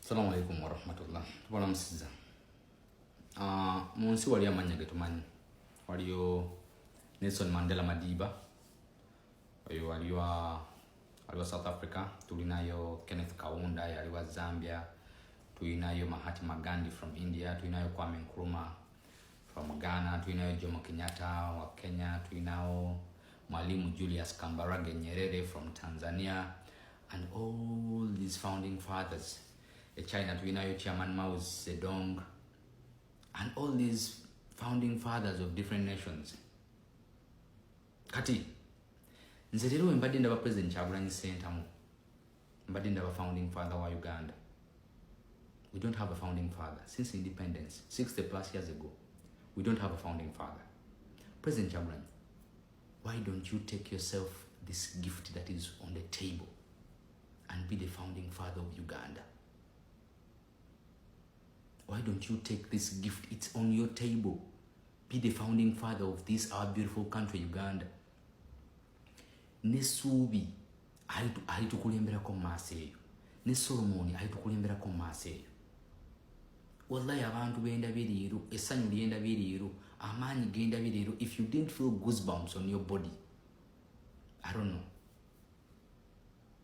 Assalamu alaikum wa rahmatullah. Tubala msiza. Munsi wali amanya getumanyi. Waliyo Nelson Mandela Madiba. Waliyo South Africa. Tulinayo Kenneth Kaunda yaliwa Zambia. Tulinayo Mahatma Gandhi from India. Tulinayo Kwame Nkrumah from Ghana. Tulinayo Jomo Kenyatta wa Kenya. Tulinayo Mwalimu Julius Kambarage Nyerere from Tanzania. And all these founding fathers. China, Tuinayo Chairman Mao Zedong, and all these founding fathers of different nations. Kati, nzetero mbadde ndaba President KYAGULANYI SENTAMU, mbadde ndaba founding father wa Uganda. We don't have a founding father since independence, 60 plus years ago. We don't have a founding father. President KYAGULANYI, why don't you take yourself this gift that is on the table and be the founding father of Uganda? Why don't you take this gift? It's on your table. Be the founding father of this, our beautiful country, Uganda. Nesubi, aitukulembera ko maseyo. Ne Solomoni, aitukulembera ko maseyo. Wallahi abantu benda biriru, esanyu lienda biriru, amanyi genda biriru. If you didn't feel goosebumps on your body, I don't know.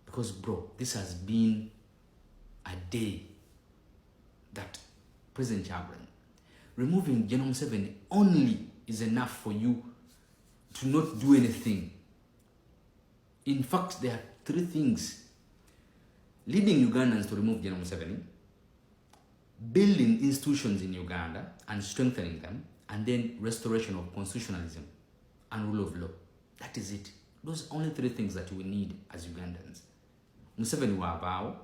Because bro, this has been a day that President KYAGULANYI, removing Genome 7 only is enough for you to not do anything. In fact, there are 3 things: leading Ugandans to remove Genome 7, building institutions in Uganda and strengthening them, and then restoration of constitutionalism and rule of law. That is it. Those are only 3 things that we need as Ugandans. Museveni wa bao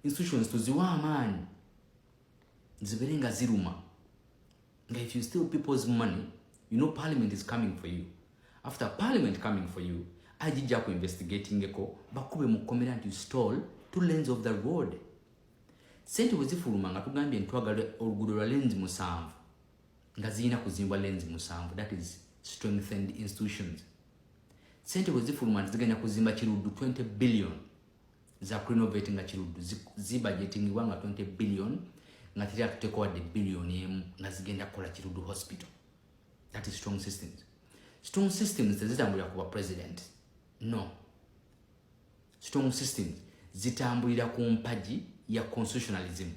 institutions to ziwa amani ziberenga ziruma. If you steal people's money, you know Parliament is coming for you. After Parliament coming for you, ajija ku investigating eko bakube mukomera nti you stole 2 lanes of the road. Sente wezifuluma nga tugambye ntwagala oluguudo lwa lanes 7 nga zirina kuzimbwa lanes 7. That is strengthened institutions. Sente wezifuluma nziganya kuzimba Kiruddu 20 billion za renovating nga Kiruddu zibudgeting nga 20 billion nga tira tuteko wadde billion emu nga zigenda kola Kiruddu hospital. That is strong systems. Strong systems zitambulira kuba president. No. Strong systems zitambulira ku mpaji ya constitutionalism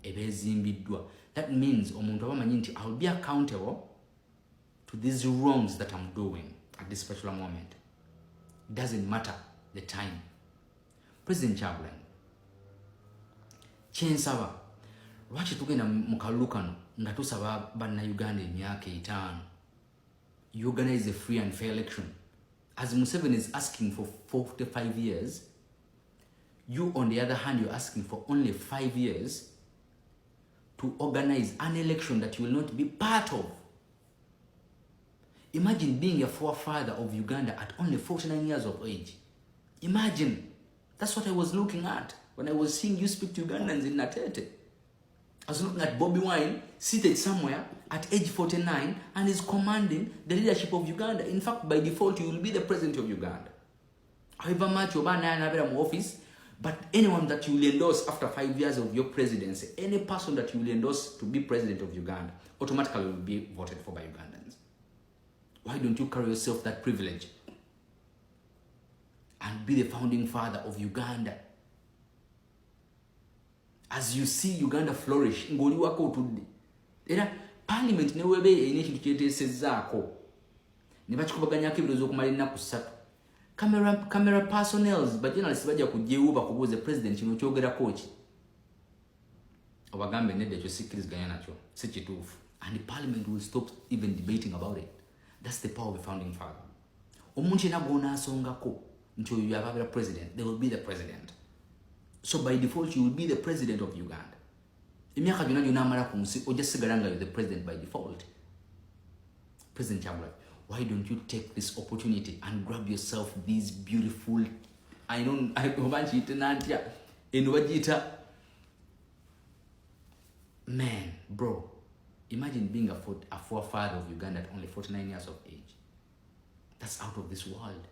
ebezimbiddwa. That means omuntu abamanyi nti I will be accountable to these wrongs that I'm doing at this particular moment. It doesn't matter the time. President KYAGULANYI, kyensaba lwaki tugenda mu kalulu kano nga tusaba bannayuganda emyaka 5 you organize a free and fair election, as Museveni is asking for 45 years. You on the other hand, you're asking for only 5 years to organize an election that you will not be part of. Imagine being a forefather of Uganda at only 49 years of age. Imagine. That's what I was looking at when I was seeing you speak to Ugandans in Natete. I was looking at Bobiwine seated somewhere at age 49 and is commanding the leadership of Uganda. In fact, by default, you will be the president of Uganda. However much you're in office, but anyone that you will endorse after 5 years of your presidency, any person that you will endorse to be president of Uganda, automatically will be voted for by Ugandans. Why don't you carry yourself that privilege and be the founding father of Uganda? As you see Uganda flourish, ngoli wako tudde. Era Parliament ne webe ene ekintu kyeteesezaako. Ne bakikubaganyako ebirozo okumala ennaku 3. Camera personnels, but journalists bajja kujjeewo bakubuuze president kino kyogerako ki. Obagambe nedda ekyo sikkiriziganya nakyo, si kituufu. And the Parliament will stop even debating about it. That's the power of a founding father. Omuntu yenna gw'onaasongako nti oyo yababeera president, they will be the president. So by default, you will be the president of Uganda. Emyaka gyonna gy'onaamala ku nsi ojja sigala nga you're the president by default. President KYAGULANYI, why don't you take this opportunity and grab yourself these beautiful, man, bro, imagine being a forefather of Uganda at only 49 years of age. That's out of this world.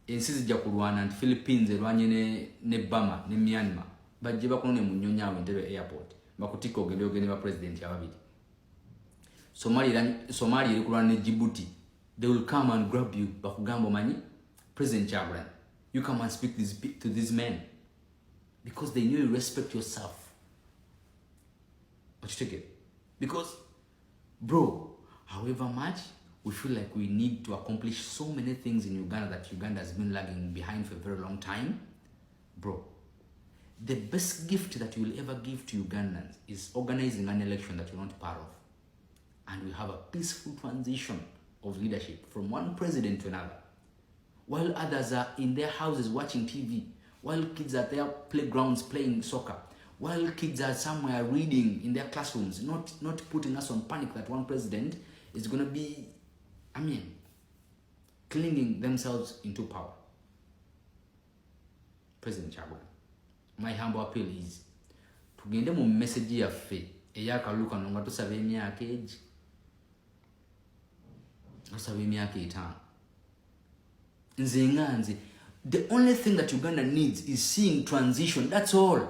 Ensi zijja kulwana nti Philippines erwanye ne Burma ne Myanmar bajje bakunone mu nnyonyi awo Entebbe airport bakutika ogende ba president ababiri. Somalia eri kulwana ne Djibouti, they will come and grab you bakugamba omanyi President Kyagulanyi, you come and speak to these men because they know you respect yourself. What you take it? Because bro, however much we feel like we need to accomplish so many things in Uganda that Uganda has been lagging behind for a very long time, bro, the best gift that you will ever give to Ugandans is organizing an election that you're not part of. And we have a peaceful transition of leadership from one president to another. While others are in their houses watching TV, while kids are at their playgrounds playing soccer, while kids are somewhere reading in their classrooms, not putting us on panic that one president is going to be, clinging themselves into power. President Kyagulanyi, my humble appeal is tugende mu message yaffe eyakaluka nga tusaba emyaka egi, tusaba emyaka 5. Nze the only thing that Uganda needs is seeing transition. That's all.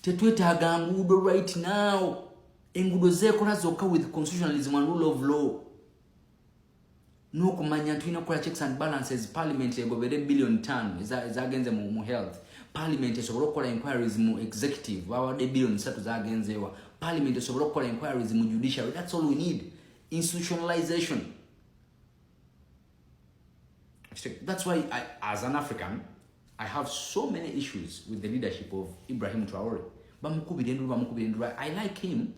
Tetwetaaga nguudo right now. Enguudo zeekola zokka with constitutionalism and rule of law. No kumanya tulina kukola checks and balances. Parliament egobere $1 billion ezagenze mu health. Parliament esobola okukola inquiries mu executive bawadde $3 billion zagenzeewa. Parliament esobola okukola inquiries mu judiciary. That's all we need. Institutionalization. That's why as an African, I have so many issues with the leadership of Ibrahim Traore. Bamukubira. I like him.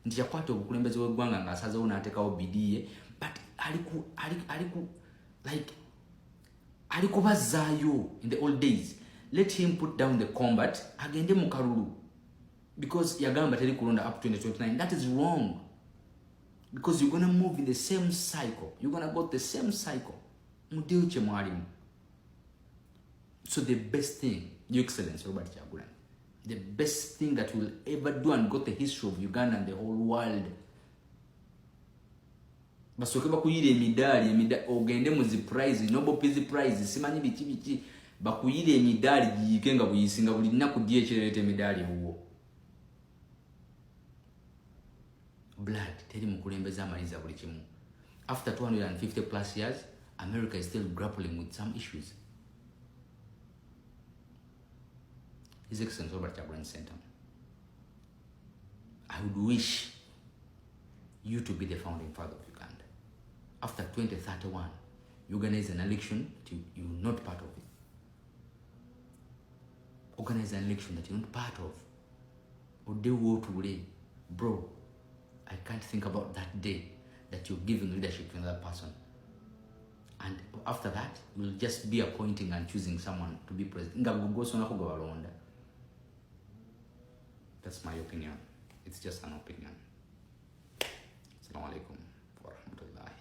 Nti yakwata obukulembeze bw'eggwanga ng'asazeewo n'ateekawo bidiye, but alikubazzaayo in the old days. Let him put down the combat, agende mu kalulu. Because yagamba teri kulonda up to 2029. That is wrong. Because you're going to move in the same cycle. You're going to go the same cycle. So the best thing, Your Excellency Robert Kyagulanyi, the best thing that we'll ever do and got the history of Uganda and the whole world. Basoke bakuyire emidali ogende mu zi prize, Nobel Peace Prize, simanyi biki bakuyire emidali giyikenga buyisinga buli nnaku dyekyerete emidali huo. Blood teri mukulembeza amaliza buli kimu. After 250 plus years, America is still grappling with some issues. His Excellency Robert Kyagulanyi SENTAMU, I would wish you to be the founding father of Uganda. After 2031, you organize an election that you're not part of it. Organize an election that you're not part of. Or they will to bro, I can't think about that day that you're giving leadership to another person. And after that, we'll just be appointing and choosing someone to be president. That's my opinion. It's just an opinion. Assalamu alaikum wa rahmatullahi.